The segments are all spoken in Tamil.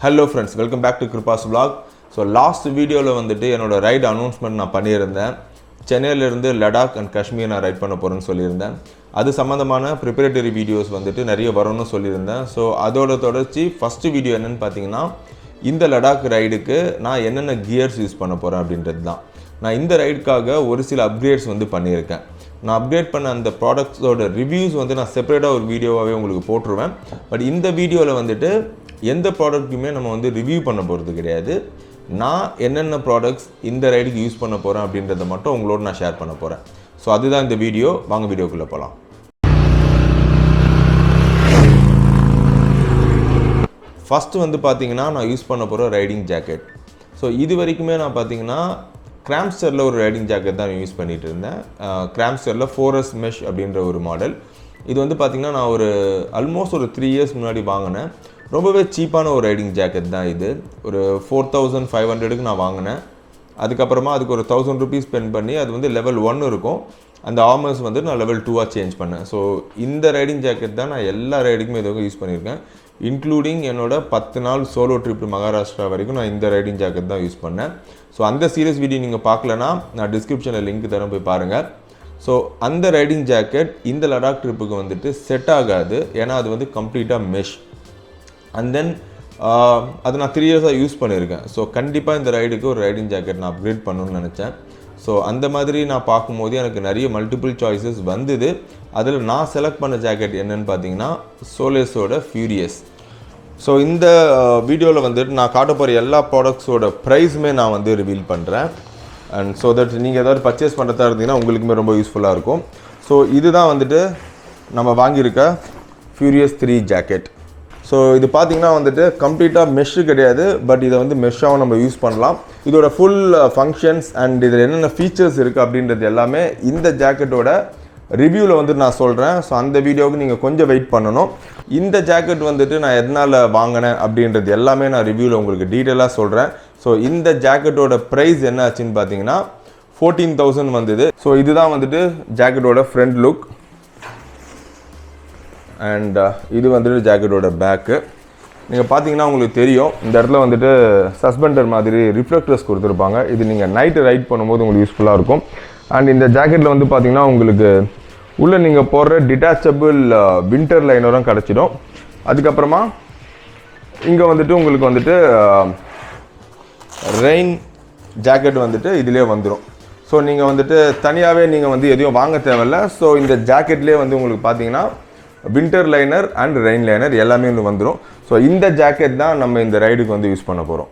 Hello friends, welcome back to Krupas vlog. So last video la vandittu enoda ride announcement na pannirundhen. Chennai la irundhu Ladakh and Kashmir na ride panna poren sollirundhen. Adu sambandhamana preparatory videos vandittu nariya varumnu sollirundhen. So adoda thodarchi first video enna nu pathina இந்த Ladakh ride க்கு நான் என்னென்ன gears யூஸ் பண்ண போறேன் அப்படின்றது தான். நான் இந்த ரைடுக்காக ஒரு சில அப்கிரேட்ஸ் வந்து பண்ணியிருக்கேன். நான் அப்கிரேட் பண்ண அந்த ப்ராடக்ட்ஸோட ரிவ்யூஸ் வந்து நான் செப்பரேட்டாக ஒரு வீடியோவாகவே உங்களுக்கு போட்டுருவேன். பட் இந்த வீடியோவில் வந்துட்டு எந்த ப்ராடக்ட்டுமே நம்ம வந்து ரிவ்யூ பண்ண போகிறது கிடையாது. நான் என்னென்ன ப்ராடக்ட்ஸ் இந்த ரைடுக்கு யூஸ் பண்ண போகிறேன் அப்படின்றத மட்டும் உங்களோட நான் ஷேர் பண்ண போகிறேன். ஸோ அதுதான் இந்த வீடியோ. வாங்க வீடியோக்குள்ளே போகலாம். ஃபஸ்ட்டு வந்து பார்த்தீங்கன்னா நான் யூஸ் பண்ண போகிற ரைடிங் ஜாக்கெட். ஸோ இது வரைக்குமே நான் பார்த்தீங்கன்னா கிராம்ஸ்டரில் ஒரு ரைடிங் ஜாக்கெட் தான் யூஸ் பண்ணிகிட்டு இருந்தேன். கிராம்ஸ்டரில் 4S மெஷ் அப்படின்ற ஒரு மாடல். இது வந்து பார்த்திங்கன்னா நான் ஆல்மோஸ்ட் ஒரு 3 இயர்ஸ் முன்னாடி வாங்கினேன். ரொம்பவே சீப்பான ஒரு ரைடிங் ஜாக்கெட் தான் இது. ஒரு 4500க்கு நான் வாங்கினேன். அதுக்கப்புறமா அதுக்கு ஒரு 1000 rupees ஸ்பெண்ட் பண்ணி அது வந்து லெவல் 1 இருக்கும். அந்த ஆர்மர்ஸ் வந்து நான் லெவல் 2 சேஞ்ச் பண்ணேன். ஸோ இந்த ரைடிங் ஜாக்கெட் தான் நான் எல்லா ரைடுக்குமே இதுவரைக்கும் யூஸ் பண்ணியிருக்கேன். இன்க்ளூடிங் என்னோட 10 நாள் சோலோ ட்ரிப் மகாராஷ்டிரா வரைக்கும் நான் இந்த ரைடிங் ஜாக்கெட் தான் யூஸ் பண்ணேன். ஸோ அந்த சீரியஸ் வீடியோ நீங்கள் பார்க்கலன்னா நான் டிஸ்கிரிப்ஷனில் லிங்க் தரேன், போய் பாருங்கள். ஸோ அந்த ரைடிங் ஜாக்கெட் இந்த லடாக் ட்ரிப்புக்கு வந்துட்டு செட் ஆகாது. ஏன்னா அது வந்து கம்ப்ளீட்டாக மெஷ். அண்ட் தென் அது நான் 3 இயர்ஸாக யூஸ் பண்ணியிருக்கேன். ஸோ கண்டிப்பாக இந்த ரைடுக்கு ஒரு ரைடிங் ஜாக்கெட் நான் அப்கிரேட் பண்ணணும்னு நினச்சேன். ஸோ அந்த மாதிரி நான் பார்க்கும்போது எனக்கு நிறைய மல்டிபிள் சாய்ஸஸ் வந்தது. அதில் நான் செலக்ட் பண்ண ஜாக்கெட் என்னென்னு பார்த்தீங்கன்னா சோலேஸோட ஃபியூரியஸ். ஸோ இந்த வீடியோவில் வந்துட்டு நான் காட்ட போகிற எல்லா ப்ராடக்ட்ஸோட ப்ரைஸுமே நான் வந்து ரிவீல் பண்ணுறேன். அண்ட் ஸோ தட் நீங்கள் ஏதாவது பர்ச்சேஸ் பண்ணுறதா இருந்தீங்கன்னா உங்களுக்குமே ரொம்ப யூஸ்ஃபுல்லாக இருக்கும். ஸோ இதுதான் வந்துட்டு நம்ம வாங்கியிருக்க ஃபியூரியஸ் 3 ஜாக்கெட். ஸோ இது பார்த்திங்கன்னா வந்துட்டு கம்ப்ளீட்டாக மெஷ்ஷு கிடையாது, பட் இதை வந்து மெஷ்ஷாகவும் நம்ம யூஸ் பண்ணலாம். இதோட ஃபுல் ஃபங்க்ஷன்ஸ் அண்ட் இதில் என்னென்ன ஃபீச்சர்ஸ் இருக்குது அப்படின்றது எல்லாமே இந்த ஜாக்கெட்டோட ரிவ்யூவில் வந்துட்டு நான் சொல்கிறேன். ஸோ அந்த வீடியோவுக்கு நீங்கள் கொஞ்சம் வெயிட் பண்ணணும். இந்த ஜாக்கெட் வந்துட்டு நான் எதனால் வாங்கினேன் அப்படின்றது எல்லாமே நான் ரிவ்யூவில் உங்களுக்கு டீட்டெயிலாக சொல்கிறேன். ஸோ இந்த ஜாக்கெட்டோட ப்ரைஸ் என்ன ஆச்சுன்னு பார்த்தீங்கன்னா 14,000 வந்தது. ஸோ இதுதான் வந்துட்டு ஜாக்கெட்டோட ஃப்ரண்ட் லுக். அண்ட் இது வந்துட்டு ஜாக்கெட்டோட பேக்கு. நீங்கள் பார்த்தீங்கன்னா உங்களுக்கு தெரியும், இந்த இடத்துல வந்துட்டு சஸ்பெண்டர் மாதிரி ரிஃப்ளெக்டர்ஸ் கொடுத்துருப்பாங்க. இது நீங்கள் நைட்டு ரைட் பண்ணும்போது உங்களுக்கு யூஸ்ஃபுல்லாக இருக்கும். அண்ட் இந்த ஜாக்கெட்டில் வந்து பார்த்தீங்கன்னா உங்களுக்கு உள்ளே நீங்கள் போடுற டிட்டாச்சபிள் வின்டர் லைனரும் கிடச்சிடும். அதுக்கப்புறமா இங்கே வந்துட்டு உங்களுக்கு வந்துட்டு ரெயின் ஜாக்கெட் வந்துட்டு இதிலே வந்துடும். ஸோ நீங்கள் வந்துட்டு தனியாகவே நீங்கள் வந்து எதையும் வாங்க தேவையில்ல. ஸோ இந்த ஜாக்கெட்லேயே வந்து உங்களுக்கு பார்த்தீங்கன்னா winter liner and rain liner எல்லாமே வந்து வந்துடும். ஸோ இந்த ஜாக்கெட் தான் நம்ம இந்த ரைடுக்கு வந்து யூஸ் பண்ண போகிறோம்.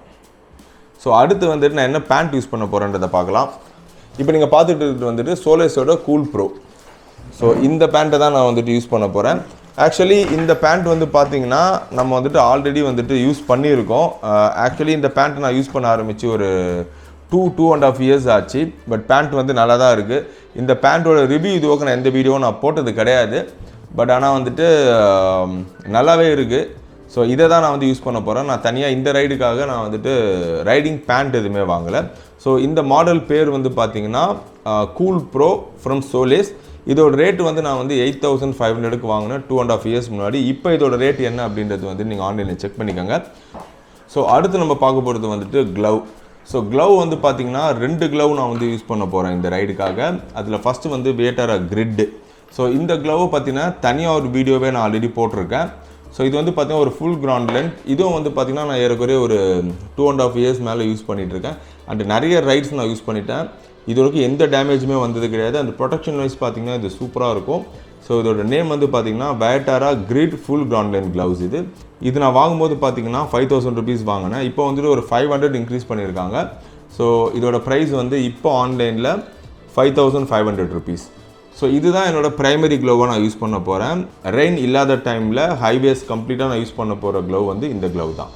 ஸோ அடுத்து வந்துட்டு நான் என்ன பேண்ட் யூஸ் பண்ண போகிறேன்றதை பார்க்கலாம். இப்போ நீங்கள் பார்த்துட்டு இருக்கிறது வந்துட்டு சோலேஸோட கூல் ப்ரோ. ஸோ இந்த பேண்ட்டை தான் நான் வந்துட்டு யூஸ் பண்ண போகிறேன். ஆக்சுவலி இந்த பேண்ட் வந்து பார்த்தீங்கன்னா நம்ம வந்துட்டு ஆல்ரெடி வந்துட்டு யூஸ் பண்ணியிருக்கோம். ஆக்சுவலி இந்த பேண்ட்டை நான் யூஸ் பண்ண ஆரம்பித்து ஒரு 2.5 இயர்ஸ் ஆச்சு. பட் பேண்ட் வந்து நல்லா தான் இருக்குது. இந்த பேண்ட்டோட ரிவ்யூ இதுவோக்கு நான் எந்த வீடியோவும் நான் போட்டது கிடையாது. பட் ஆனால் வந்துட்டு நல்லாவே இருக்குது. ஸோ இதை தான் நான் வந்து யூஸ் பண்ண போகிறேன். நான் தனியாக இந்த ரைடுக்காக நான் வந்துட்டு ரைடிங் பேண்ட் எதுவுமே வாங்கலை. ஸோ இந்த மாடல் பேர் வந்து பார்த்தீங்கன்னா கூல் ப்ரோ ஃப்ரம் சோலேஸ். இதோட ரேட்டு வந்து நான் வந்து 8,500க்கு வாங்கினேன் 2.5 இயர்ஸ் முன்னாடி. இப்போ இதோட ரேட் என்ன அப்படின்றது வந்து நீங்கள் ஆன்லைனில் செக் பண்ணிக்கோங்க. ஸோ அடுத்து நம்ம பார்க்க போகிறது வந்துட்டு க்ளவ். ஸோ க்ளவ் வந்து பார்த்தீங்கன்னா 2 க்ளவ் நான் வந்து யூஸ் பண்ண போகிறேன் இந்த ரைடுக்காக. அதில் ஃபஸ்ட்டு வந்து VIATERRA கிரிட். ஸோ இந்த க்ளவ் பார்த்தீங்கன்னா தனியாக ஒரு வீடியோவே நான் ஆல்ரெடி போட்டிருக்கேன். ஸோ இது வந்து பார்த்தீங்கன்னா ஒரு ஃபுல் கிரவுண்ட் லென்த். இதுவும் வந்து பார்த்தீங்கன்னா நான் ஏறக்குறைய ஒரு 2.5 இயர்ஸ் மேலே யூஸ் பண்ணிகிட்ருக்கேன். அண்ட் நிறைய ரைட்ஸ் நான் யூஸ் பண்ணிட்டேன். இது வரைக்கும் எந்த டேமேஜுமே வந்தது கிடையாது. அந்த ப்ரொடெக்ஷன் வைஸ் பார்த்தீங்கன்னா இது சூப்பராக இருக்கும். ஸோ இதோட நேம் வந்து பார்த்தீங்கன்னா VIATERRA grid full ground length gloves. இது நான் வாங்கும்போது பார்த்தீங்கன்னா 5,000 rupees வாங்கினேன். இப்போ வந்துட்டு ஒரு 500 இன்க்ரீஸ் பண்ணியிருக்காங்க. ஸோ இதோட ப்ரைஸ் வந்து இப்போ ஆன்லைனில் 5,500 rupees. ஸோ இதுதான் என்னோடய ப்ரைமரி க்ளோவாக நான் யூஸ் பண்ண போகிறேன். ரெயின் இல்லாத டைமில் ஹைவேஸ் கம்ப்ளீட்டாக நான் யூஸ் பண்ண போகிற க்ளவ் வந்து இந்த க்ளவ் தான்.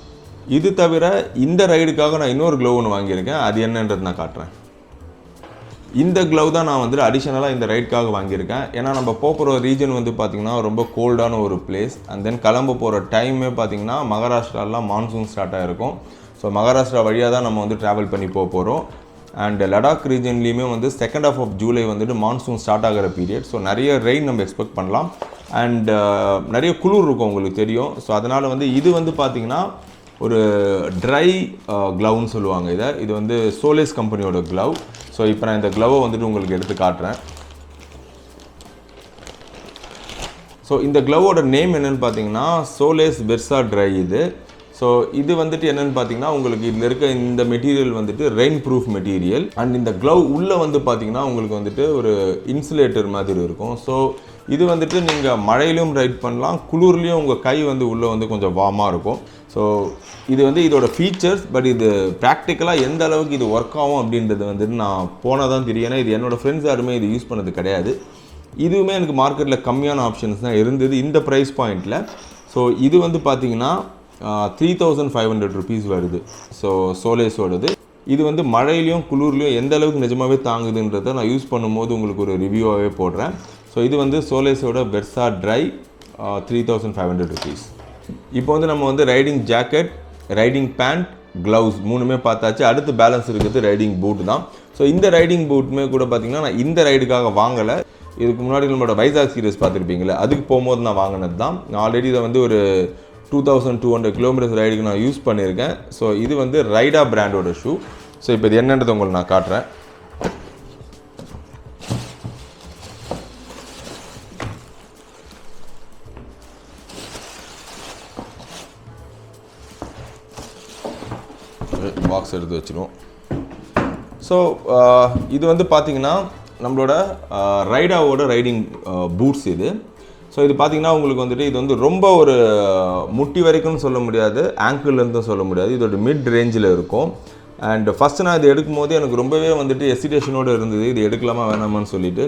இது தவிர இந்த ரைடுக்காக நான் இன்னொரு க்ளவ் ஒன்று வாங்கியிருக்கேன். அது என்னன்றது நான் காட்டுறேன். இந்த க்ளவ் தான் நான் வந்துட்டு அடிஷ்னலாக இந்த ரைடுக்காக வாங்கியிருக்கேன். ஏன்னா நம்ம போகிற ரீஜன் வந்து பார்த்திங்கன்னா ரொம்ப கோல்டான ஒரு பிளேஸ். அண்ட் தென் கிளம்ப போகிற டைமே பார்த்திங்கன்னா மகாராஷ்டிராலாம் மான்சூன் ஸ்டார்ட் ஆகிருக்கும். ஸோ மகாராஷ்டிரா வழியாக தான் நம்ம வந்து ட்ராவல் பண்ணி போகிறோம். அண்ட் லடாக் ரீஜன்லேயுமே வந்து 2nd half of July வந்துட்டு மான்சூன் ஸ்டார்ட் ஆகிற பீரியட். ஸோ நிறைய ரெயின் நம்ம எக்ஸ்பெக்ட் பண்ணலாம். அண்ட் நிறைய குளிர் இருக்கும் உங்களுக்கு தெரியும். ஸோ அதனால் வந்து இது வந்து பார்த்திங்கன்னா ஒரு ட்ரை க்ளவுன்னு சொல்லுவாங்க இதை. இது வந்து சோலேஸ் கம்பெனியோட க்ளவ். ஸோ இப்போ நான் இந்த க்ளவை வந்துட்டு உங்களுக்கு எடுத்து காட்டுறேன். ஸோ இந்த க்ளவோட நேம் என்னென்னு பார்த்தீங்கன்னா சோலேஸ் வெர்சா ட்ரை இது. ஸோ இது வந்துட்டு என்னென்னு பார்த்தீங்கன்னா உங்களுக்கு இதில் இருக்க இந்த மெட்டீரியல் வந்துட்டு ரெயின் ப்ரூஃப் மெட்டீரியல். அண்ட் இந்த க்ளவ் உள்ளே வந்து பார்த்தீங்கன்னா உங்களுக்கு வந்துட்டு ஒரு இன்சுலேட்டர் மாதிரி இருக்கும். ஸோ இது வந்துட்டு நீங்கள் மழையிலும் ரைட் பண்ணலாம், குளிர்லேயும் உங்கள் கை வந்து உள்ளே வந்து கொஞ்சம் வார்மாக இருக்கும். ஸோ இது வந்து இதோட ஃபீச்சர்ஸ். பட் இது ப்ராக்டிக்கலாக எந்த அளவுக்கு இது ஒர்க் ஆகும் அப்படின்றது வந்துட்டு நான் போனால் தான் தெரியும். ஏன்னா இது என்னோடய ஃப்ரெண்ட்ஸ் யாருமே இது யூஸ் பண்ணது கிடையாது. இதுவுமே எனக்கு மார்க்கெட்டில் கம்மியான ஆப்ஷன்ஸ் தான் இருந்தது இந்த ப்ரைஸ் பாயிண்டில். ஸோ இது வந்து பார்த்தீங்கன்னா 3500 rupees வருது. ஸோ சோலேஸோடது இது வந்து மழையிலையும் குளிர்லையும் எந்த அளவுக்கு நிஜமாகவே தாங்குதுன்றதை நான் யூஸ் பண்ணும்போது உங்களுக்கு ஒரு ரிவ்யூவாகவே போடுறேன். ஸோ இது வந்து சோலேஸோட வெர்சா ட்ரை 3500 rupees. இப்போ வந்து நம்ம வந்து riding jacket, riding pant, gloves மூணுமே பார்த்தாச்சு. அடுத்து பேலன்ஸ் இருக்கிறது ரைடிங் பூட் தான். ஸோ இந்த ரைடிங் பூட்டுமே கூட பார்த்தீங்கன்னா நான் இந்த ரைடுக்காக வாங்கலை. இதுக்கு முன்னாடி நம்மளோட வைசாக் சீரிஸ் பார்த்துருப்பீங்களே, அதுக்கு போகும்போது நான் வாங்கினது தான். நான் ஆல்ரெடி இதை வந்து ஒரு 2200 கிலோமீட்டர்ஸ் ரைடுக்கு நான் யூஸ் பண்ணியிருக்கேன். ஸோ இது வந்து ரைடா பிராண்டோட ஷூ. ஸோ இப்போ இது என்னன்றது உங்களுக்கு நான் காட்டுறேன். பாக்ஸ் எடுத்து வச்சிடும். ஸோ இது வந்து பார்த்தீங்கன்னா நம்மளோட ரைடாவோட ரைடிங் பூட்ஸ் இது. ஸோ இது பார்த்தீங்கன்னா உங்களுக்கு வந்துட்டு இது வந்து ரொம்ப ஒரு முட்டி வரைக்கும்னு சொல்ல முடியாது, ஆங்கிள்லேருந்தும் சொல்ல முடியாது, இதோட மிட் ரேஞ்சில் இருக்கும். அண்ட் ஃபஸ்ட்டு நான் இது எடுக்கும் போது எனக்கு ரொம்பவே வந்துட்டு எசிடேஷனோடு இருந்தது, இது எடுக்கலாமா வேணாமான்னு சொல்லிட்டு.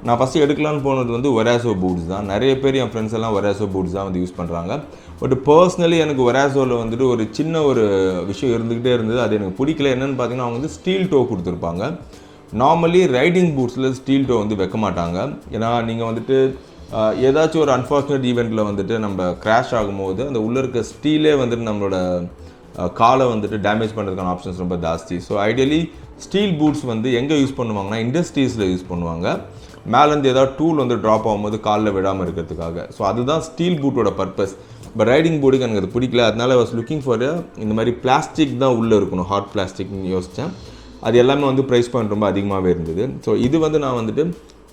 நான் ஃபஸ்ட்டு எடுக்கலான்னு போனது வந்து ஒராசோ பூட்ஸ் தான். நிறைய பேர் என் ஃப்ரெண்ட்ஸ் எல்லாம் ஒராசோ பூட்ஸ் தான் வந்து யூஸ் பண்ணுறாங்க. பட் பர்சனலி எனக்கு ஒராசோவில் வந்துட்டு ஒரு சின்ன ஒரு விஷயம் இருந்துக்கிட்டே இருந்தது. அது எனக்கு பிடிக்கல. என்னென்னு பார்த்தீங்கன்னா அவங்க வந்து ஸ்டீல் டோ கொடுத்துருப்பாங்க. நார்மலி ரைடிங் பூட்ஸில் ஸ்டீல் டோ வந்து வைக்க மாட்டாங்க. ஏன்னா நீங்கள் வந்துட்டு ஏதாச்சும் ஒரு அன்ஃபார்ச்சுனேட் ஈவெண்ட்டில் வந்துட்டு நம்ம கிராஷ் ஆகும்போது அந்த உள்ளே இருக்க ஸ்டீலே வந்துட்டு நம்மளோட காலை வந்துட்டு டேமேஜ் பண்ணுறதுக்கான ஆப்ஷன்ஸ் ரொம்ப ஜாஸ்தி. ஸோ ஐடியலி ஸ்டீல் பூட்ஸ் வந்து எங்கே யூஸ் பண்ணுவாங்கன்னா இண்டஸ்ட்ரீஸில் யூஸ் பண்ணுவாங்க. மேலேருந்து ஏதாவது டூல் வந்து ட்ராப் ஆகும்போது காலில் விடாமல் இருக்கிறதுக்காக. ஸோ அதுதான் ஸ்டீல் பூட்டோட பர்பஸ். பட் ரைடிங் போர்டுக்கு எனக்கு அது பிடிக்கல. அதனால வாஸ் லுக்கிங் ஃபார் இந்த மாதிரி பிளாஸ்டிக் தான் உள்ளே இருக்கணும், ஹார்ட் பிளாஸ்டிக்னு யோசித்தேன். அது எல்லாமே வந்து ப்ரைஸ் பாயிண்ட் ரொம்ப அதிகமாகவே இருந்தது. ஸோ இது வந்து நான் வந்துட்டு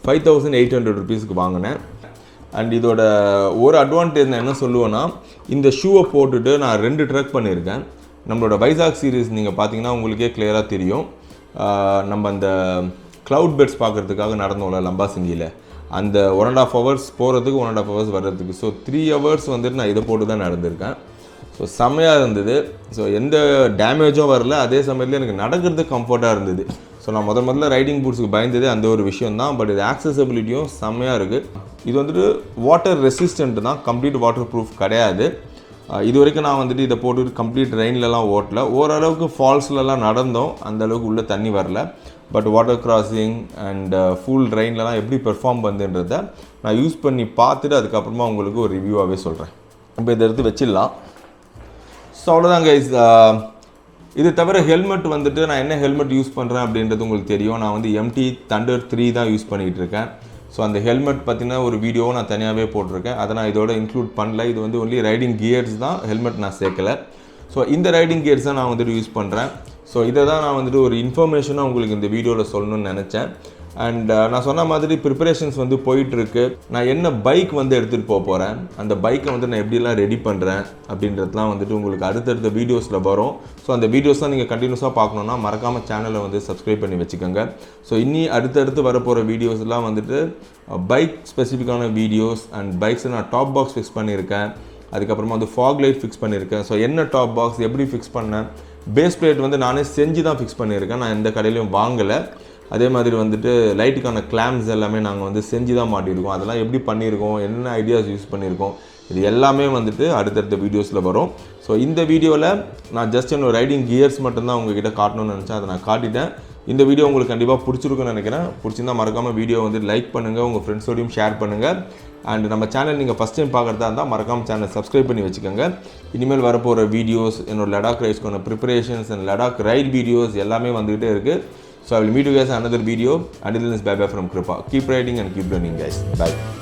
5800 rupeesக்கு வாங்கினேன். அண்ட் இதோட ஒரு அட்வான்டேஜ் நான் என்ன சொல்லுவேன்னா, இந்த ஷூவை போட்டுட்டு நான் 2 ட்ரெக் பண்ணியிருக்கேன். நம்மளோட வைசாக் சீரீஸ் நீங்கள் பார்த்தீங்கன்னா உங்களுக்கே கிளியராக தெரியும். நம்ம அந்த க்ளவுட் பெட்ஸ் பார்க்குறதுக்காக நடந்தோம்ல லம்பாசிங்கியில், அந்த 1.5 hours போகிறதுக்கு 1.5 hours வர்றதுக்கு. ஸோ 3 hours வந்துட்டு நான் இதை போட்டு தான் நடந்திருக்கேன். ஸோ செம்மையாக இருந்தது. ஸோ எந்த டேமேஜும் வரல, அதே சமயத்தில் எனக்கு நடக்கிறதுக்கு கம்ஃபர்ட்டாக இருந்தது. ஸோ நான் முதல்ல ரைடிங் பூட்ஸுக்கு பயந்ததே அந்த ஒரு விஷயம் தான். பட் இது ஆக்சசபிலிட்டியும் செம்மையாக இருக்குது. இது வந்துட்டு வாட்டர் ரெசிஸ்டன்ட் தான், கம்ப்ளீட் வாட்டர் ப்ரூஃப் கிடையாது. இது வரைக்கும் நான் வந்துட்டு இதை போட்டுட்டு கம்ப்ளீட் ரெயின்லலாம் ஓட்டல. ஓரளவுக்கு ஃபால்ஸ்லலாம் நடந்தோம், அந்தளவுக்கு உள்ளே தண்ணி வரல. But water crossing and full ரெயின்லலாம் எப்படி பெர்ஃபார்ம் பண்ணுன்றதை நான் யூஸ் பண்ணி பார்த்துட்டு அதுக்கப்புறமா உங்களுக்கு ஒரு ரிவ்யூவாகவே சொல்கிறேன். இப்போ இதை எடுத்து வச்சிடலாம். ஸோ அவ்வளோதான் கைஸ். இது தவிர ஹெல்மெட் வந்துட்டு நான் என்ன ஹெல்மெட் யூஸ் பண்ணுறேன் அப்படின்றது உங்களுக்கு தெரியும். நான் வந்து MT Thunder 3 தான் யூஸ் பண்ணிகிட்டு இருக்கேன். ஸோ அந்த ஹெல்மெட் பற்றின ஒரு வீடியோவும் நான் தனியாகவே போட்டிருக்கேன். அதை நான் இதோட இன்க்ளூட் பண்ணல. இது வந்து ஒன்லி ரைடிங் கியர்ஸ் தான், ஹெல்மெட் நான் சேர்க்கலை. ஸோ இந்த ரைடிங் கியர்ஸ் தான் நான் வந்துட்டு யூஸ் பண்ணுறேன். ஸோ இதை தான் நான் வந்துட்டு ஒரு இன்ஃபர்மேஷனாக உங்களுக்கு இந்த வீடியோவில் சொல்லணும்னு நினச்சேன். அண்ட் நான் சொன்ன மாதிரி ப்ரிப்பரேஷன்ஸ் வந்து போயிட்டுருக்கு. நான் என்ன பைக் வந்து எடுத்துகிட்டு போகிறேன், அந்த பைக்கை வந்து நான் எப்படிலாம் ரெடி பண்ணுறேன் அப்படின்றதுலாம் வந்துட்டு உங்களுக்கு அடுத்தடுத்த வீடியோஸில் வரும். ஸோ அந்த வீடியோஸ்லாம் நீங்கள் கண்டினியூஸாக பார்க்கணுன்னா மறக்காமல் சேனலை வந்து சப்ஸ்கிரைப் பண்ணி வச்சுக்கோங்க. ஸோ இனி அடுத்தடுத்து வரப்போகிற வீடியோஸ்லாம் வந்துட்டு பைக் ஸ்பெசிஃபிக்கான வீடியோஸ். அண்ட் பைக்ஸை நான் டாப் பாக்ஸ் ஃபிக்ஸ் பண்ணியிருக்கேன். அதுக்கப்புறமா வந்து ஃபாக் லைட் ஃபிக்ஸ் பண்ணியிருக்கேன். ஸோ என்ன டாப் பாக்ஸ் எப்படி ஃபிக்ஸ் பண்ணேன், பேஸ் பிளேட் வந்து நானே செஞ்சு தான் ஃபிக்ஸ் பண்ணியிருக்கேன், நான் எந்த கடையிலையும் வாங்கலை. அதே மாதிரி வந்துட்டு லைட்டுக்கான கிளாம்ஸ் எல்லாமே நாங்கள் வந்து செஞ்சு தான் மாட்டியிருக்கோம். அதெல்லாம் எப்படி பண்ணியிருக்கோம், என்ன ஐடியாஸ் யூஸ் பண்ணியிருக்கோம், இது எல்லாமே வந்துட்டு அடுத்தடுத்த வீடியோஸில் வரும். ஸோ இந்த வீடியோவில் நான் ஜஸ்ட் என்னோட ரைடிங் கியர்ஸ் மட்டும்தான் உங்ககிட்ட காட்டணும்னு நினச்சேன், அதை நான் காட்டிட்டேன். இந்த வீடியோ உங்களுக்கு கண்டிப்பாக பிடிச்சிருக்குன்னு நினைக்கிறேன். பிடிச்சிருந்தா மறக்காமல் வீடியோ வந்து லைக் பண்ணுங்கள், உங்கள் ஃப்ரெண்ட்ஸோடையும் ஷேர் பண்ணுங்கள். அண்ட் நம்ம சேனல் நீங்கள் ஃபஸ்ட் டைம் பார்க்குறதா இருந்தால் மறக்காமல் சேனல் சப்ஸ்கிரைப் பண்ணி வச்சுக்கோங்க. இனிமேல் வரப்போகிற வீடியோஸ், என்னோட லடாக் ரைட்ஸ்க்கான preparations and Ladakh ride videos எல்லாமே வந்துகிட்டே இருக்குது. So I will meet you guys in another video. Until then, bye bye from Krupa. Keep riding and keep learning, guys. Bye.